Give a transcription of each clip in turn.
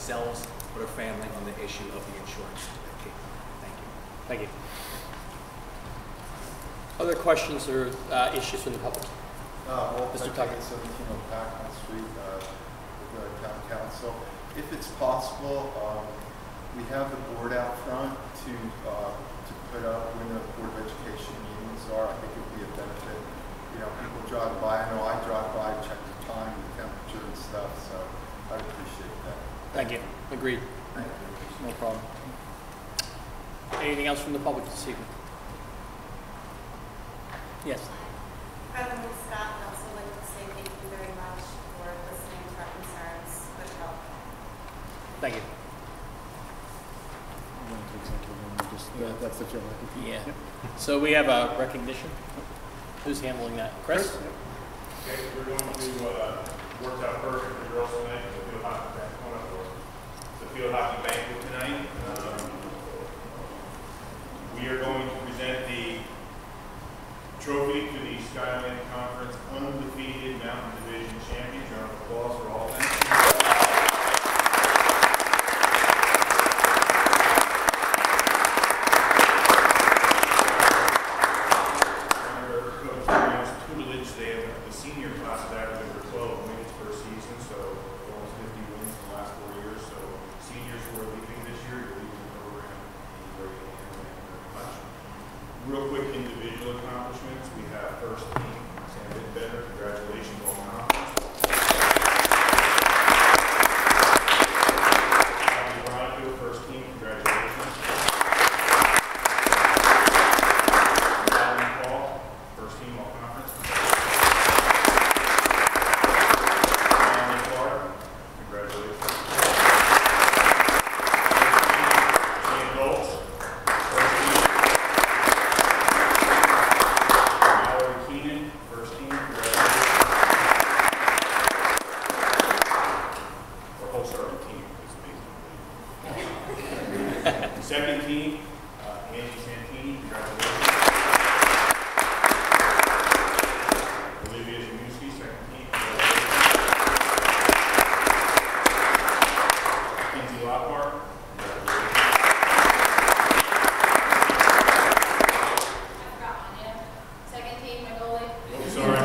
themselves or their family on the issue of the insurance. Okay. Thank you. Thank you. Other questions or issues from the public? Mr. Tucker. 17 Packman Street, with the town council. If it's possible, we have the board out front to put up when the Board of Education meetings are. I think it would be a benefit. You know, people drive by. I know I drive by, check the time, the temperature and stuff, so I'd appreciate that. Thank you. Agreed. Thank you. No problem. Anything else from the public this evening? Yes. President Scott, I'd also like to say thank you very much for listening to our concerns with help. Thank you. That's the general. Yeah. So we have a recognition. Who's handling that? Chris? Okay, we're going to work out perfect for girls tonight. The field hockey banquet tonight. We are going to present the trophy to the Skyline Conference undefeated Mountain Division champions. Round of applause for all of them. Real quick individual accomplishments. We have first team, Sam Belvidere, congratulations on conference. Veronica, first team, congratulations. Paul, first team all conference. Clark, congratulations. Shane Goltz. Second team, Andy Santini, congratulations. Olivia Jamuski, second team, congratulations. Kinsey Lockhart, congratulations. Second team, my goalie. Oh, sorry.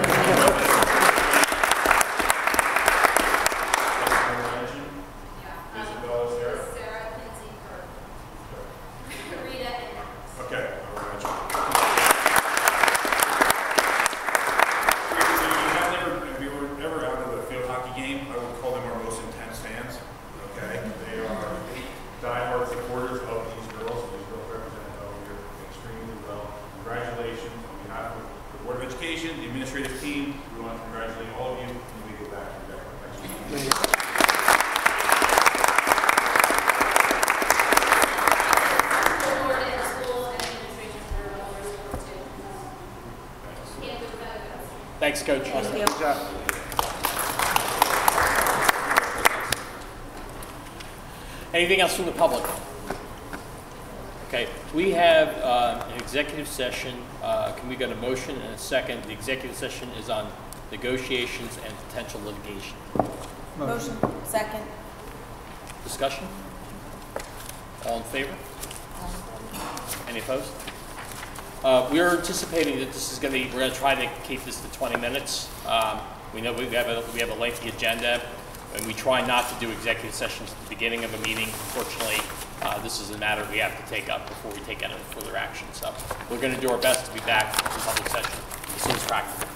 Diehard supporters of these girls. These girls represent here extremely well. Congratulations on behalf of the Board of Education, the administrative team. We want to congratulate all of you, and we go back to Rebecca. Thanks, Coach. Thank you. Good job. Anything else from the public? Okay, we have an executive session. Can we get a motion and a second? The executive session is on negotiations and potential litigation. Motion. Second. Discussion? All in favor? Any opposed? We're anticipating that this is going to be, we're going to try to keep this to 20 minutes. We know we have a lengthy agenda, and we try not to do executive sessions at the beginning of a meeting. Unfortunately, this is a matter we have to take up before we take any further action. So we're going to do our best to be back in public session as soon as practical.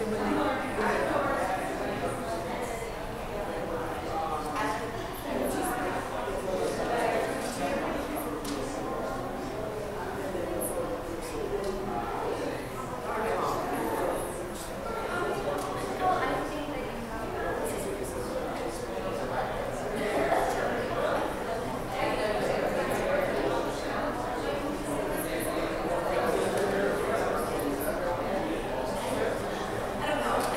I don't know.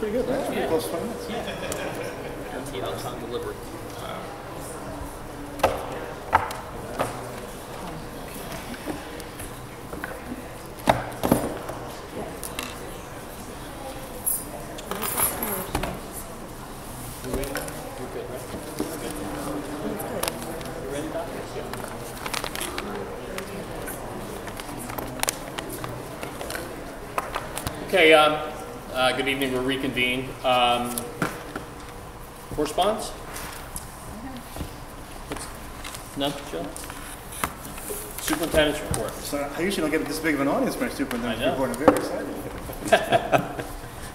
pretty good, right? Pretty close to 20 minutes. Guaranteed on-time delivery. Okay, good evening, we're reconvened. Correspondence? None, Joe? Superintendent's report. So I usually don't get this big of an audience for my superintendent's I know. report. I'm very excited.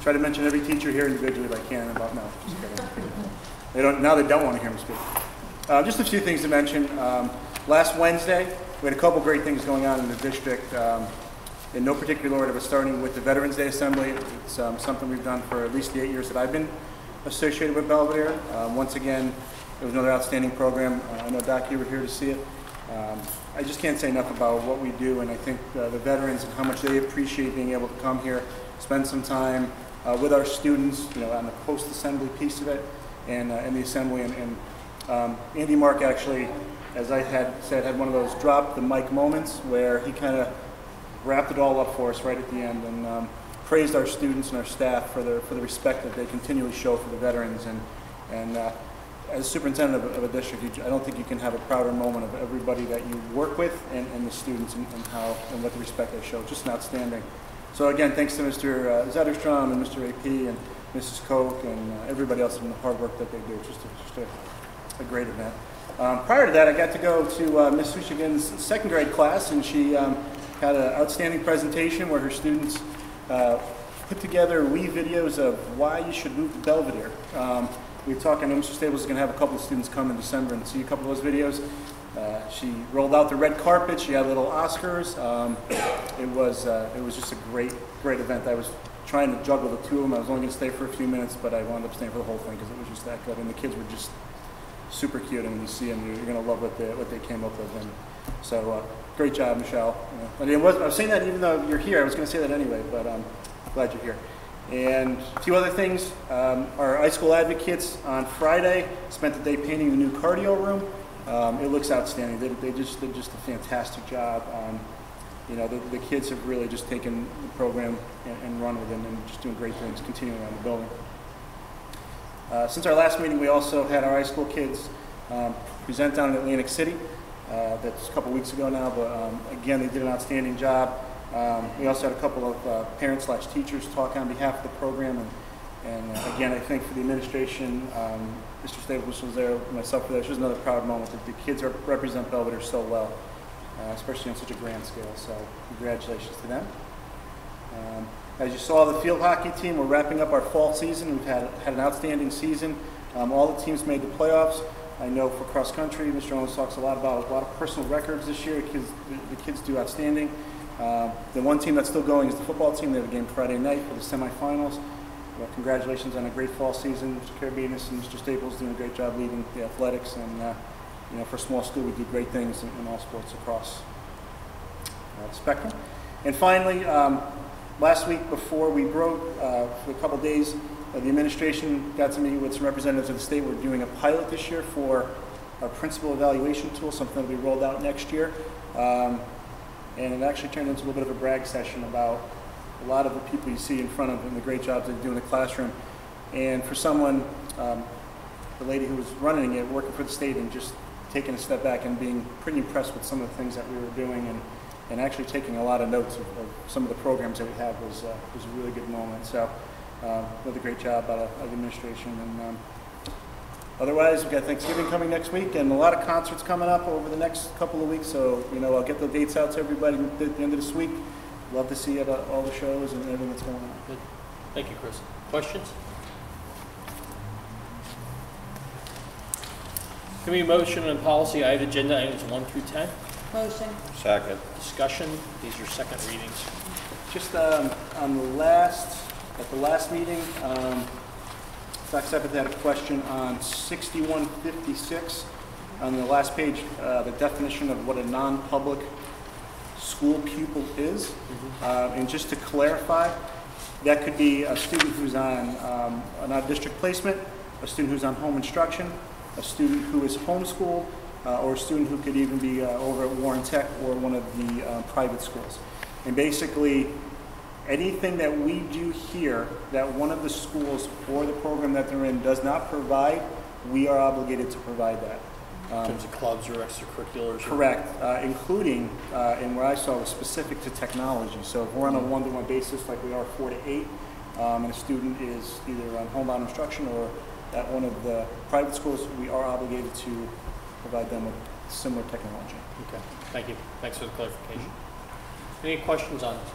Try to mention every teacher here individually if I can about no. Just kidding. They don't want to hear me speak. Just a few things to mention. Last Wednesday, we had a couple great things going on in the district. In no particular order, but starting with the Veterans Day Assembly. It's something we've done for at least the 8 years that I've been associated with Belvidere. Once again, it was another outstanding program. I know, Doc, you were here to see it. I just can't say enough about what we do, and I think the veterans and how much they appreciate being able to come here, spend some time with our students, on the post-assembly piece of it, and the assembly. And Andy Mark actually, as I had said, had one of those drop the mic moments where he kind of wrapped it all up for us right at the end, and praised our students and our staff for the respect that they continually show for the veterans. And as superintendent of a district, I don't think you can have a prouder moment of everybody that you work with and the students and what the respect they show. Just outstanding. So again, thanks to Mr. Zetterstrom and Mr. AP and Mrs. Koch and everybody else and the hard work that they do. Just a great event. Prior to that, I got to go to Miss Sushigan's second grade class, and she had an outstanding presentation where her students put together wee videos of why you should move to Belvidere. We talked, I know Mr. Staples is going to have a couple of students come in December and see a couple of those videos. She rolled out the red carpet. She had little Oscars. It was just a great event. I was trying to juggle the two of them. I was only going to stay for a few minutes, but I wound up staying for the whole thing because it was just that good. And the kids were just super cute, and when you see them, you're going to love what they came up with. And so, great job, Michelle. I was saying that even though you're here. I was going to say that anyway, but I'm glad you're here. And a few other things. Our high school advocates on Friday spent the day painting the new cardio room. It looks outstanding. They did just a fantastic job. The kids have really just taken the program and run with it and just doing great things, continuing around the building. Since our last meeting, we also had our high school kids present down in Atlantic City. That's a couple weeks ago now, but again, they did an outstanding job. We also had a couple of parents/teachers talk on behalf of the program, and again, I think for the administration, Mr. Staples was there, myself for that. It was another proud moment that the kids represent Belvidere so well, especially on such a grand scale. So congratulations to them. As you saw, the field hockey team, we're wrapping up our fall season. We've had an outstanding season. All the teams made the playoffs. I know for cross country, Mr. Owens talks a lot about a lot of personal records this year. The kids do outstanding. The one team that's still going is the football team. They have a game Friday night for the semifinals. Well, congratulations on a great fall season. Mr. Karabinas and Mr. Staples doing a great job leading the athletics. And for a small school, we do great things in all sports across the spectrum. And finally, last week before we broke, for a couple days, the administration got to meet with some representatives of the state. We're doing a pilot this year for our principal evaluation tool, something that will be rolled out next year. And it actually turned into a little bit of a brag session about a lot of the people you see in front of them, the great jobs they do in the classroom. And for someone, the lady who was running it, working for the state and just taking a step back and being pretty impressed with some of the things that we were doing and actually taking a lot of notes of some of the programs that we have was a really good moment. So another great job out of the administration. And otherwise, we've got Thanksgiving coming next week and a lot of concerts coming up over the next couple of weeks. So, I'll get the dates out to everybody at the end of this week. Love to see you at all the shows and everything that's going on. Good. Thank you, Chris. Questions? Committee motion and policy, I have agenda items 1 through 10. Motion. Second. Discussion. These are second readings. Just at the last meeting, Dr. Seppert had a question on 6156 on the last page, the definition of what a non-public school pupil is. And just to clarify, That could be a student who's on an out-of-district placement, a student who's on home instruction, a student who is homeschooled, or a student who could even be over at Warren Tech or one of the private schools. And basically, anything that we do here that one of the schools or the program that they're in does not provide, we are obligated to provide that. In terms of clubs or extracurriculars? Correct, including, and where I saw was specific to technology. So if we're on a one-to-one basis like we are 4 to 8, and a student is either on homebound instruction or at one of the private schools, we are obligated to provide them with similar technology. Okay, thank you. Thanks for the clarification. Any questions on this?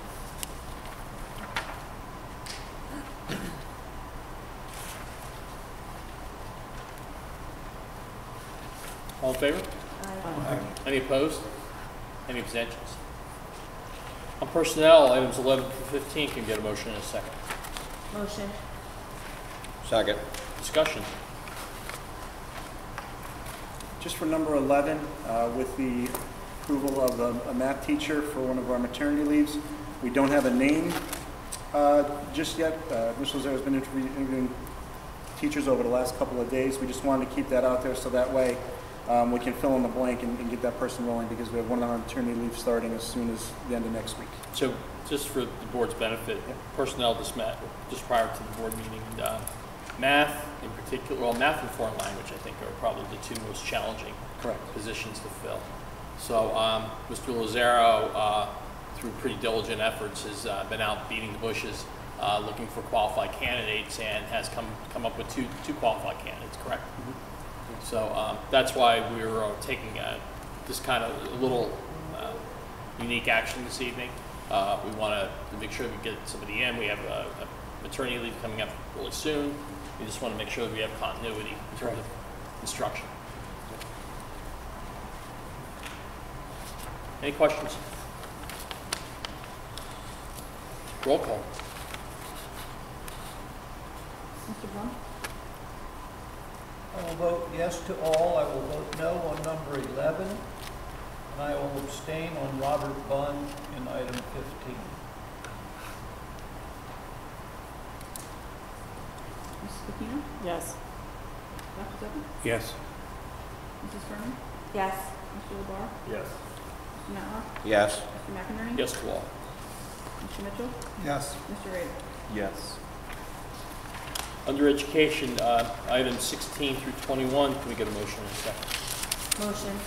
All in favor? Aye. Any opposed? Any abstentions? On personnel, items 11 through 15, can we get a motion in a second? Motion. Second. Discussion. Just for number 11, with the approval of a math teacher for one of our maternity leaves, we don't have a name just yet. Ms. Lazare has been interviewing teachers over the last couple of days. We just wanted to keep that out there so that way we can fill in the blank and get that person rolling, because we have one of our maternity leave starting as soon as the end of next week. So just for the board's benefit, personnel just met just prior to the board meeting. Math in particular, well, math and foreign language, I think, are probably the two most challenging positions to fill. So Mr. Lazaro, through pretty diligent efforts, has been out beating the bushes looking for qualified candidates, and has come up with two qualified candidates, correct? Mm-hmm. So that's why we're taking this kind of a little unique action this evening. We want to make sure we get somebody in. We have a maternity leave coming up really soon. We just want to make sure that we have continuity in terms of instruction. Any questions? Roll call. Mr. Blum? I will vote yes to all. I will vote no on number 11. And I will abstain on Robert Bunn in item 15. Mrs. Aquino? Yes. Dr. Zucker? Yes. Mrs. Furman? Yes. Mr. LeBar? Yes. Mr. Matlock? Yes. Mr. McInerney? Yes to all. Mr. Mitchell? Yes. Mr. Rader? Yes. Under education, items 16 through 21, can we get a motion in a second? Motion.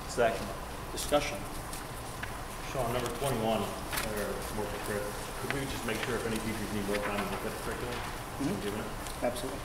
Second. Discussion. Sean, number 21, more for Chris. Could we just make sure if any teachers need more time to look at the curriculum? Mhm. Given it? Absolutely.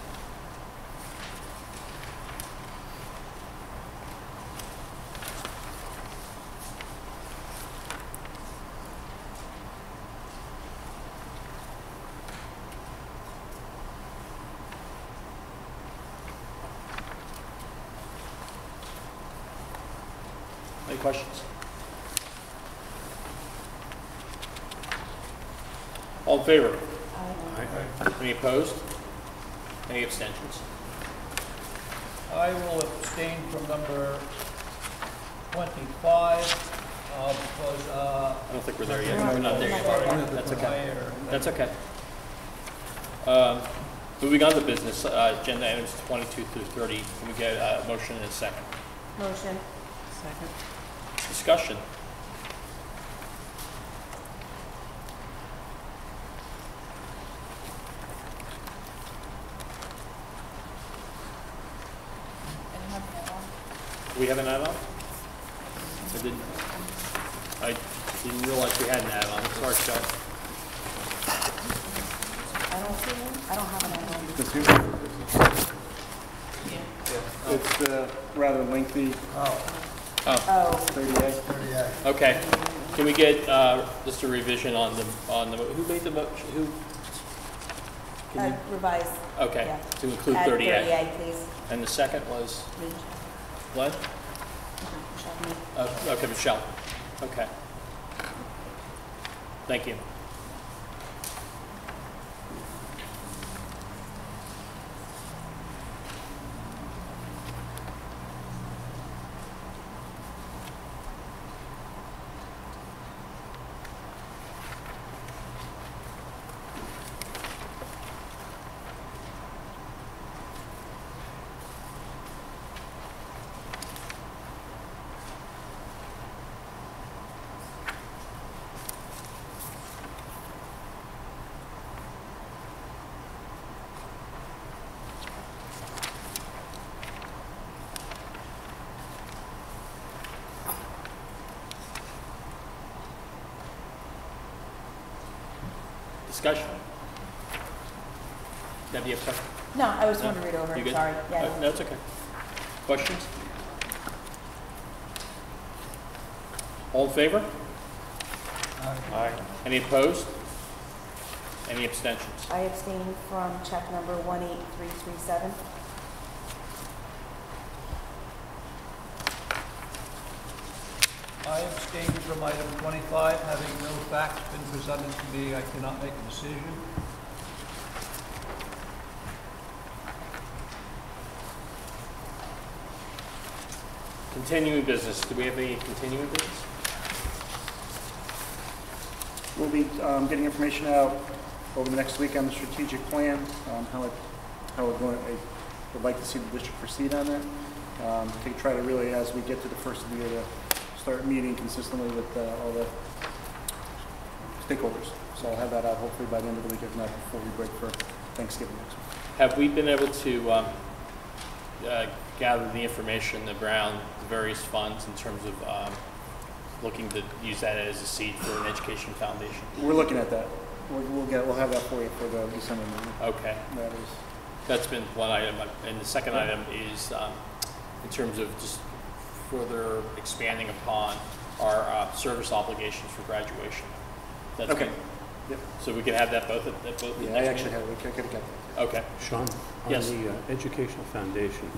Any questions? All in favor? Any opposed? Any abstentions? I will abstain from number 25 because I don't think we're there yet. No, We're not there yet. That's okay. That's okay. Moving on to business, agenda items 22 through 30. Can we get a motion in a second? Motion. Second. Discussion. Do we have an add-on? I didn't realize we had an add-on. Sorry, Scott. I don't have an item. This here? It's rather lengthy, Oh. 30A. Okay. Can we get just a revision on the who made the motion? Who? Can you, Revise. okay. Yeah. To include Add 30A. 30A, please. And the second was what? Okay, Michelle. Okay. Thank you. Discussion? Debbie, you have a question? No, I just No? wanted to read over. You good? Sorry. Yeah. No, it's okay. Questions? All in favor? Aye. Any opposed? Any abstentions? I abstain from check number 18337. I abstain from item 25, having no facts been presented to me, I cannot make a decision. Continuing business. Do we have any continuing business? We'll be getting information out over the next week on the strategic plan, how we're going. I would like to see the district proceed on that. To try to really, as we get to the first of the year, to start meeting consistently with all the stakeholders. So I'll have that out hopefully by the end of the week, if not before we break for Thanksgiving next week. Have we been able to gather the information around the various funds in terms of looking to use that as a seed for an education foundation? We're looking at that. We'll have that for you for the December meeting. Okay. That's been one item. And the second item is in terms of just further expanding upon our service obligations for graduation. That's Okay. good. Yep. So we can have that both at both. Yeah, I actually have. We could get that. Okay. Sean, Yes. on the Educational Foundation,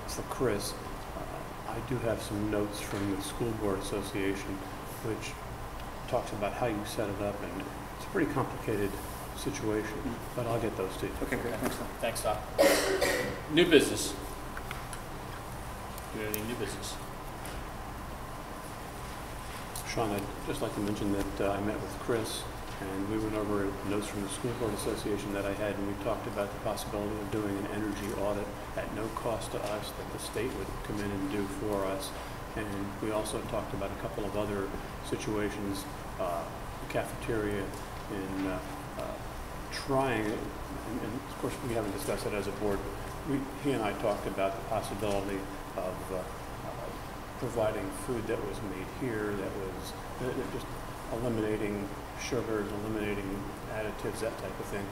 for Chris, I do have some notes from the School Board Association, which talks about how you set it up, and it's a pretty complicated situation, but I'll get those to you. Okay, great. Thanks, Tom. Thanks, Doc. New business. Do we have any new business? Sean, I'd just like to mention that I met with Chris, and we went over notes from the School Board Association that I had, and we talked about the possibility of doing an energy audit at no cost to us that the state would come in and do for us. And we also talked about a couple of other situations, the cafeteria in trying, and of course we haven't discussed it as a board. He and I talked about the possibility of providing food that was made here, that was just eliminating sugars, eliminating additives, that type of thing,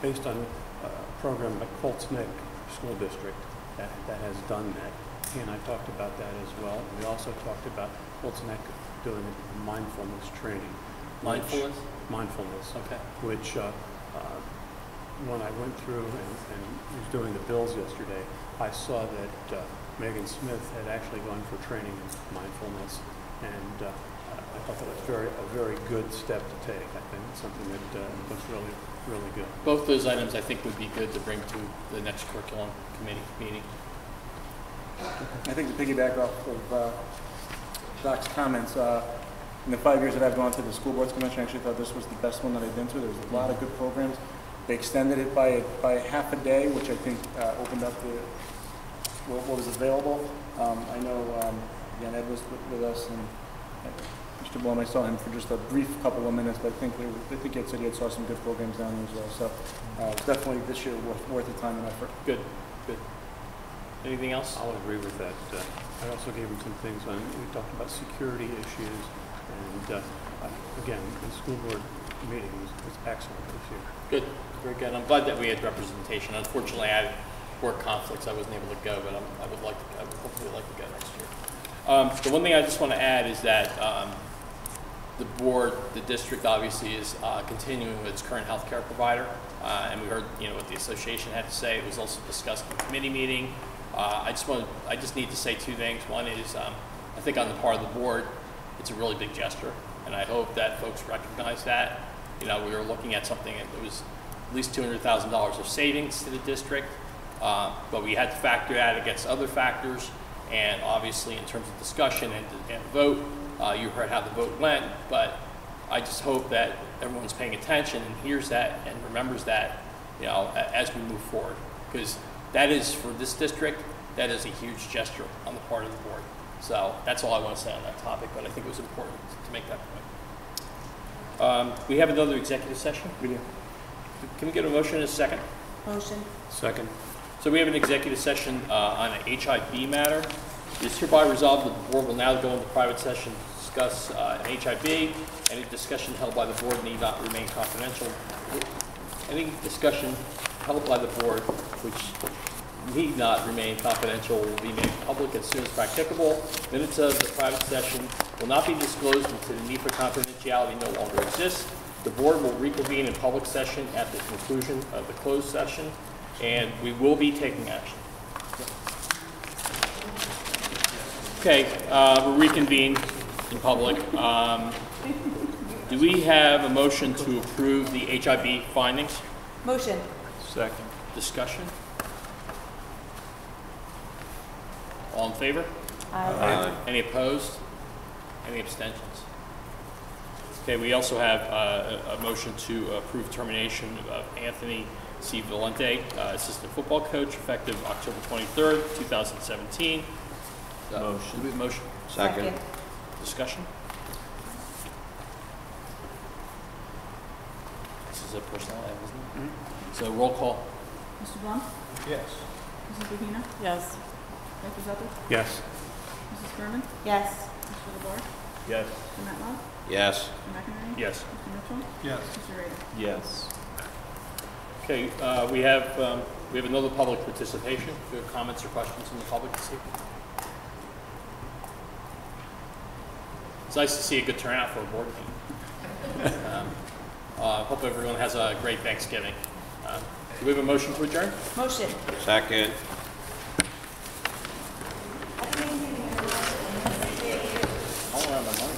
based on a program like Colts Neck School District that has done that. He and I talked about that as well. And we also talked about Colts Neck doing mindfulness training. Mindfulness? Mindfulness. Okay. Which, when I went through and was doing the bills yesterday, I saw that Megan Smith had actually gone for training in mindfulness, and I thought that was a very good step to take. I think it's something that looks really, really good. Both those items I think would be good to bring to the next curriculum committee meeting. I think to piggyback off of Doc's comments, in the 5 years that I've gone to the School Boards Convention, I actually thought this was the best one that I've been to. There was a lot of good programs. They extended it by half a day, which I think opened up what was available. I know, again, Ed was with us, and Mr. Blum, I saw him for just a brief couple of minutes, but I think Ed said he had saw some good programs down there as well. So it's definitely this year worth the time and effort. Good, good. Anything else? I'll agree with that. I also gave him some things on, we talked about security issues, and again, the school board meeting was excellent this year. Good, very good. I'm glad that we had representation. Unfortunately, I had work conflicts. I wasn't able to go, but I would hopefully like to go next year. The one thing I just want to add is that the board, the district obviously is continuing with its current health care provider. And we heard, what the association had to say. It was also discussed in the committee meeting. I just need to say two things. One is, I think on the part of the board, it's a really big gesture, and I hope that folks recognize that. We were looking at something that was at least $200,000 of savings to the district, but we had to factor that against other factors, and obviously in terms of discussion and vote, you heard how the vote went, but I just hope that everyone's paying attention and hears that and remembers that, as we move forward, because that is, for this district, that is a huge gesture on the part of the board. So that's all I want to say on that topic, but I think it was important to make that point. We have another executive session. We do. Can we get a motion in a second? Motion. Second. So we have an executive session on an HIB matter. It is hereby resolved that the board will now go into private session discuss an HIB. Any discussion held by the board need not remain confidential. Any discussion held by the board which need not remain confidential will be made public as soon as practicable. Minutes of the private session will not be disclosed until the need for confidentiality no longer exists. The board will reconvene in public session at the conclusion of the closed session, and we will be taking action. Okay, we'll reconvene in public. Do we have a motion to approve the HIB findings? Motion. Second. Discussion? All in favor? Aye. Any opposed? Any abstentions? Okay, we also have a motion to approve termination of Anthony C. Valente, assistant football coach, effective October 23rd, 2017. Motion. Do we have a motion? Second. Discussion? This is a personnel item, isn't it? So roll call. Mr. Blum? Yes. Mrs. Bahina? Yes. Dr. Zucker? Yes. Mrs. Furman? Yes. Mr. LeBoer? Yes. Mr. Metlow? Yes. Mr. McInerney? Yes. Mr. Mitchell? Yes. Mr. Rader? Yes. Okay, we have another public participation. Do you have comments or questions from the public this evening? It's nice to see a good turnout for a board meeting. Hope everyone has a great Thanksgiving. Do we have a motion to adjourn? Motion. Second. All around the money.